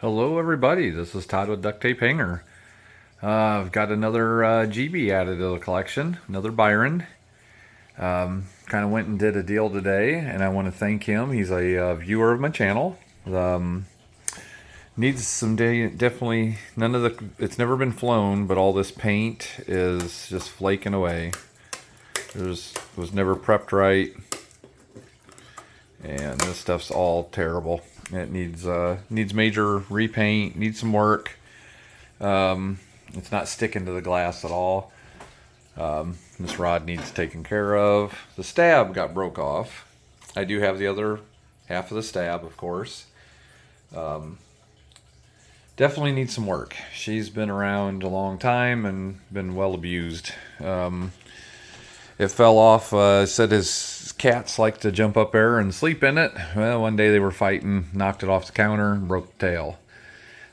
Hello everybody, this is Todd with Duct Tape Hangar. I've got another GB added to the collection, another Byron. Kind of went and did a deal today, and I want to thank him. He's a viewer of my channel. Needs some definitely, it's never been flown, but all this paint is just flaking away. Was never prepped right, and this stuff's all terrible. It needs major repaint, needs some work. It's not sticking to the glass at all. This rod needs taken care of. The stab got broke off. I do have the other half of the stab, of course. Definitely needs some work. She's been around a long time and been well abused. It fell off. Said his cats like to jump up there and sleep in it. Well, one day they were fighting, knocked it off the counter, and broke the tail.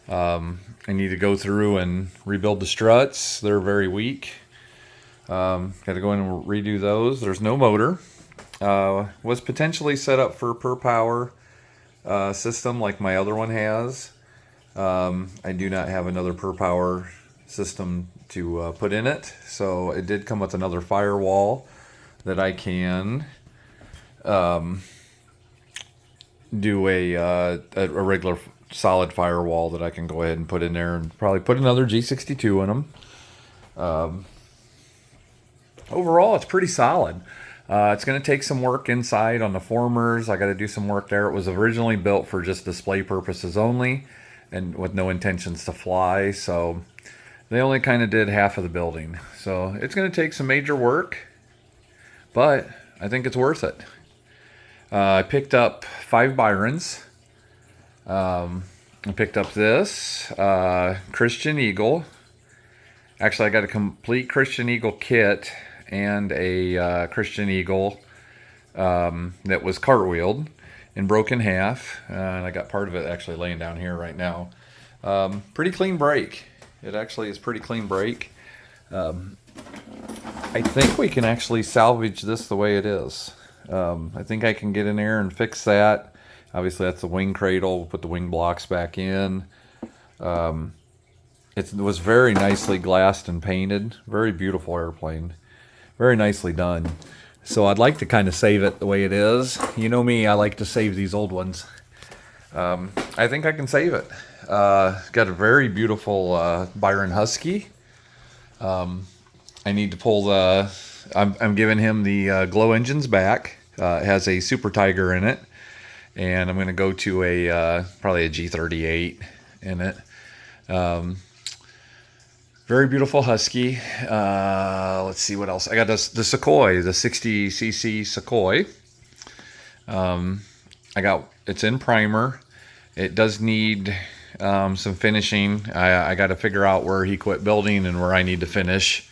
I need to go through and rebuild the struts. They're very weak. Got to go in and redo those. There's no motor. Was potentially set up for per power system like my other one has. I do not have another per power system to put in it, so it did come with another firewall that I can do a regular solid firewall that I can go ahead and put in there, and probably put another G62 in them. Overall, it's pretty solid. It's going to take some work inside on the formers. I got to do some work there. It was originally built for just display purposes only, and with no intentions to fly, so they only kind of did half of the building. So it's going to take some major work, but I think it's worth it. I picked up 5 Byrons. I picked up this Christian Eagle. Actually, I got a complete Christian Eagle kit and a Christian Eagle that was cartwheeled and broke in half. And I got part of it actually laying down here right now. Pretty clean break. It actually is pretty clean break. I think we can actually salvage this the way it is. I think I can get in there and fix that. Obviously that's the wing cradle. We'll put the wing blocks back in. It was very nicely glassed and painted. Very beautiful airplane. Very nicely done. So I'd like to kind of save it the way it is. You know me, I like to save these old ones. I think I can save it. Got a very beautiful Byron Husky. I need to pull the... I'm giving him the glow engines back. It has a Super Tiger in it. And I'm going to go to a probably a G38 in it. Very beautiful Husky. Let's see what else. I got the Sukhoi, the 60cc Sukhoi. It's in primer. It does need some finishing. I got to figure out where he quit building and where I need to finish.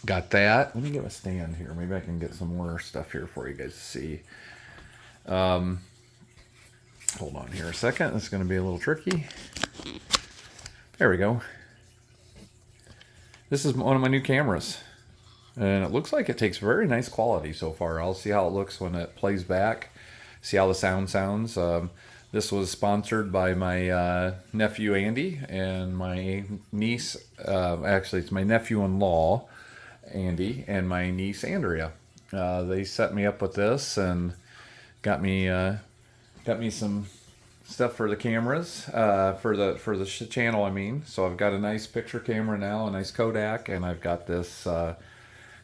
Got that. Let me get a stand here. Maybe I can get some more stuff here for you guys to see. Hold on here a second. It's going to be a little tricky. There we go. This is one of my new cameras. And it looks like it takes very nice quality so far. I'll see how it looks when it plays back. See how the sound sounds. This was sponsored by my nephew Andy and my niece. Actually, it's my nephew-in-law Andy and my niece Andrea. They set me up with this and got me some stuff for the cameras, for the channel, I mean. So I've got a nice picture camera now, a nice Kodak, and I've got this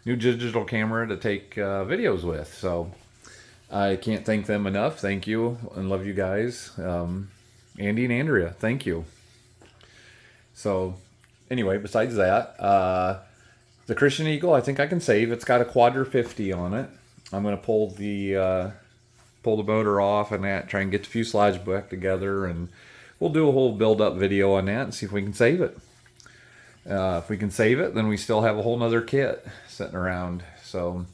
new digital camera to take videos with. So I can't thank them enough. Thank you and love you guys. Andy and Andrea, thank you. So anyway, besides that, the Christian Eagle, I think I can save. It's got a Quadra 50 on it. I'm going to pull the motor off and that, try and get the fuselage back together, and we'll do a whole build-up video on that and see if we can save it. If we can save it, then we still have a whole nother kit sitting around. So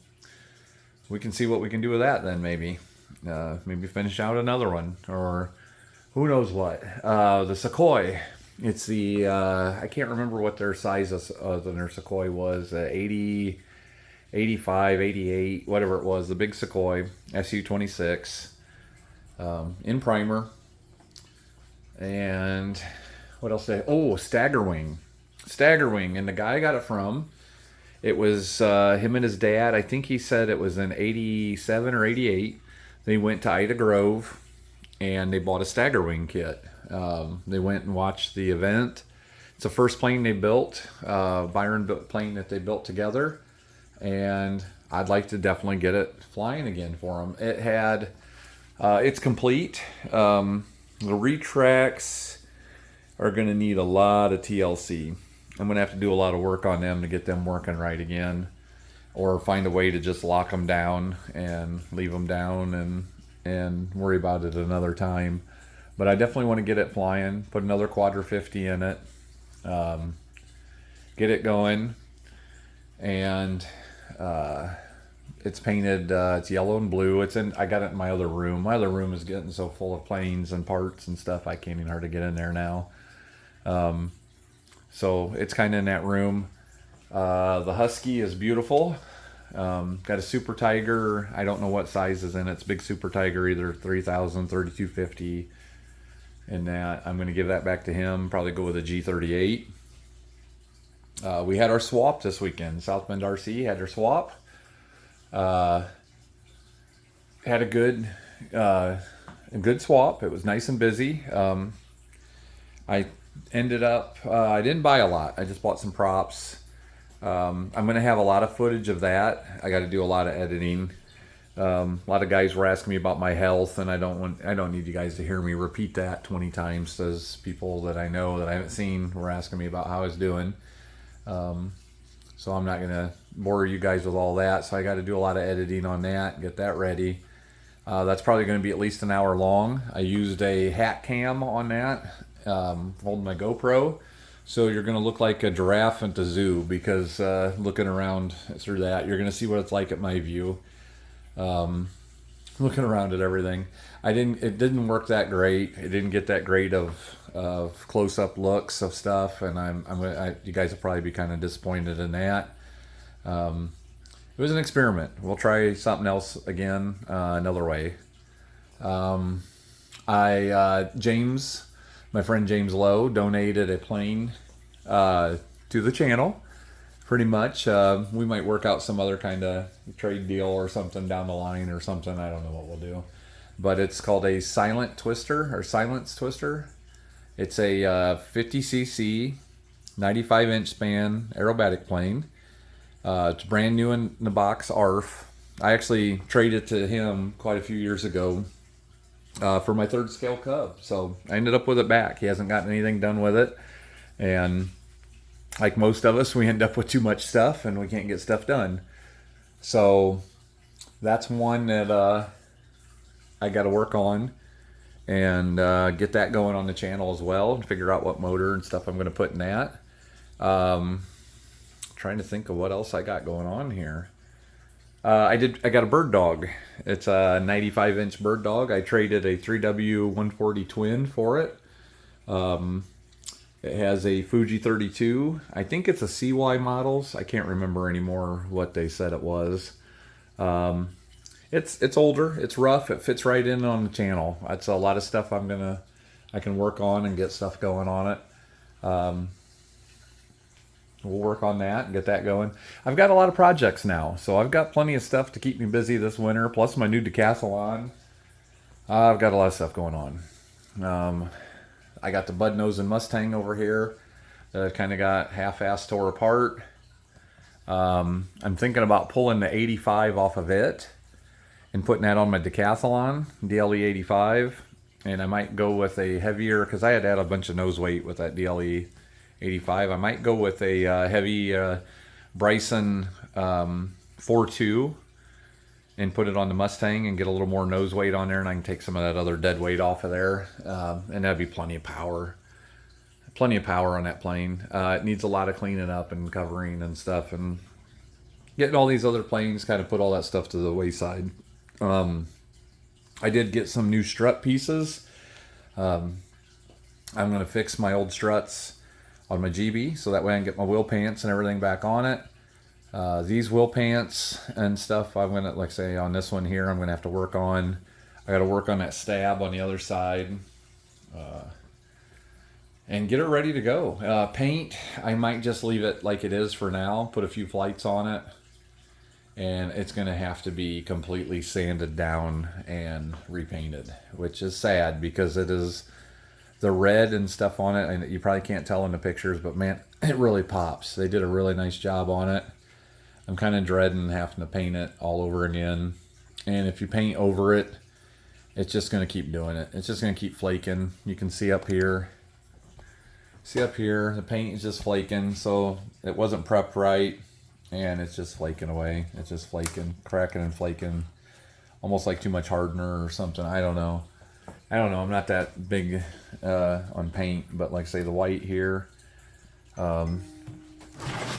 we can see what we can do with that then, maybe. Maybe finish out another one, or who knows what. The Sukhoi. It's the, I can't remember what their size of their Sukhoi was, 80, 85, 88, whatever it was, the big Sukhoi, Su-26, in primer. And what else did I, oh, Staggarwing. Staggarwing, and the guy I got it from, it was him and his dad. I think he said it was in 87 or 88. They went to Ida Grove and they bought a Staggarwing kit. They went and watched the event. It's the first plane they built. Byron built plane that they built together. And I'd like to definitely get it flying again for them. It had, it's complete. The retracts are going to need a lot of TLC. I'm going to have to do a lot of work on them to get them working right again, or find a way to just lock them down and leave them down and worry about it another time. But I definitely want to get it flying, put another Quadra 50 in it, get it going, and it's painted, it's yellow and blue. I got it in my other room. My other room is getting so full of planes and parts and stuff I can't even hardly get in there now. So it's kind of in that room. The Husky is beautiful. Got a Super Tiger. I don't know what size is in it. It's big Super Tiger, either 3000, 3250. And that I'm going to give that back to him. Probably go with a G38. We had our swap this weekend. South Bend RC had their swap. Had a good swap. It was nice and busy. I ended up, I didn't buy a lot. I just bought some props. I'm going to have a lot of footage of that. I got to do a lot of editing. A lot of guys were asking me about my health, and I don't need you guys to hear me repeat that 20 times, as people that I know that I haven't seen were asking me about how I was doing. So I'm not going to bore you guys with all that. So I got to do a lot of editing on that, get that ready. That's probably going to be at least an hour long. I used a hat cam on that, holding my GoPro. So you're going to look like a giraffe at the zoo, because looking around through that, you're going to see what it's like at my view. Looking around at everything. It didn't work that great. It didn't get that great of close-up looks of stuff, and you guys will probably be kind of disappointed in that. It was an experiment. We'll try something else again, another way. James, my friend James Lowe, donated a plane to the channel. Pretty much. We might work out some other kind of trade deal or something down the line or something. I don't know what we'll do. But it's called a Silence Twister. It's a 50cc, 95-inch span aerobatic plane. It's brand new in the box, ARF. I actually traded it to him quite a few years ago for my third scale Cub. So I ended up with it back. He hasn't gotten anything done with it. And like most of us, we end up with too much stuff and we can't get stuff done. So that's one that I got to work on and get that going on the channel as well, and figure out what motor and stuff I'm going to put in that. Trying to think of what else I got going on here. I got a bird dog. It's a 95-inch bird dog. I traded a 3W140 twin for it. It has a Fuji 32. I think it's a CY models. I can't remember anymore what they said it was. It's older. It's rough. It fits right in on the channel. That's a lot of stuff I can work on and get stuff going on it. We'll work on that and get that going. I've got a lot of projects now, so I've got plenty of stuff to keep me busy this winter. Plus my new decathlon. I've got a lot of stuff going on. I got the Bud Nose and Mustang over here that I kind of got half-assed tore apart. I'm thinking about pulling the 85 off of it and putting that on my decathlon, DLE 85. And I might go with a heavier, because I had to add a bunch of nose weight with that DLE 85. I might go with a heavy Bryson 4.2 and put it on the Mustang and get a little more nose weight on there, and I can take some of that other dead weight off of there, and that'd be plenty of power on that plane. It needs a lot of cleaning up and covering and stuff, and getting all these other planes, kind of put all that stuff to the wayside. I did get some new strut pieces. I'm going to fix my old struts on my GB, so that way I can get my wheel pants and everything back on it. These wheel pants and stuff, I'm gonna, like say on this one here, I'm gonna have to work on. I got to work on that stab on the other side. and get it ready to go. Paint, I might just leave it like it is for now, put a few flights on it, and it's going to have to be completely sanded down and repainted, which is sad because it is the red and stuff on it, and you probably can't tell in the pictures, but man, it really pops. They did a really nice job on it. I'm kind of dreading having to paint it all over again, and if you paint over it, it's just going to keep doing it. It's just going to keep flaking. You can see up here. See up here, the paint is just flaking, so it wasn't prepped right, and it's just flaking away. It's just flaking, cracking and flaking, almost like too much hardener or something. I don't know. I'm not that big on paint, but like say the white here,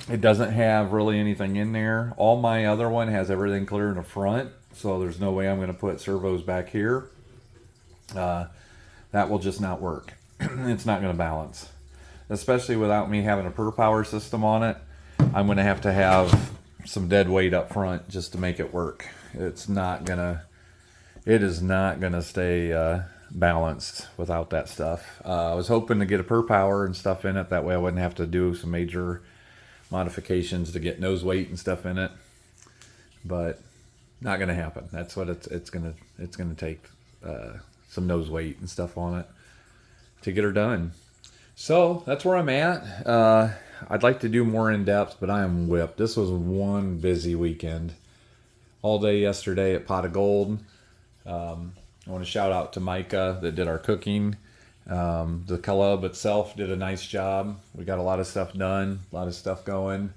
it doesn't have really anything in there. All my other one has everything clear in the front, so there's no way I'm going to put servos back here. That will just not work. It's not going to balance, especially without me having a per power system on it. I'm going to have some dead weight up front just to make it work. It is not gonna stay balanced without that stuff. I was hoping to get a per power and stuff in it. That way I wouldn't have to do some major modifications to get nose weight and stuff in it. But not gonna happen. That's what it's gonna take some nose weight and stuff on it to get her done. So that's where I'm at. I'd like to do more in depth, but I am whipped. This was one busy weekend. All day yesterday at Pot of Gold. I want to shout out to Micah that did our cooking. The club itself did a nice job. We got a lot of stuff done, a lot of stuff going,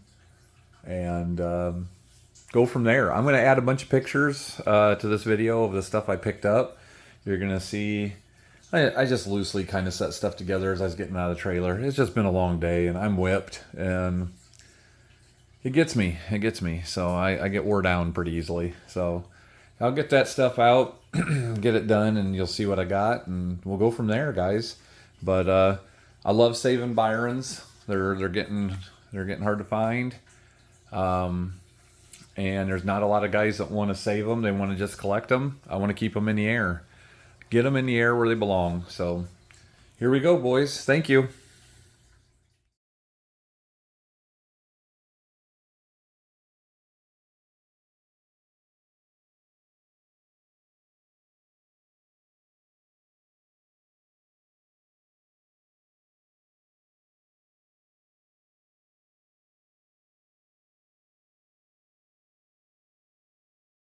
and go from there. I'm going to add a bunch of pictures to this video of the stuff I picked up. You're going to see, I just loosely kind of set stuff together as I was getting out of the trailer. It's just been a long day, and I'm whipped, and it gets me. So I get wore down pretty easily. So I'll get that stuff out, get it done, and you'll see what I got, and we'll go from there, guys. But I love saving Byrons. They're getting hard to find, and there's not a lot of guys that want to save them. They want to just collect them. I want to keep them in the air, get them in the air where they belong. So here we go, boys. Thank you.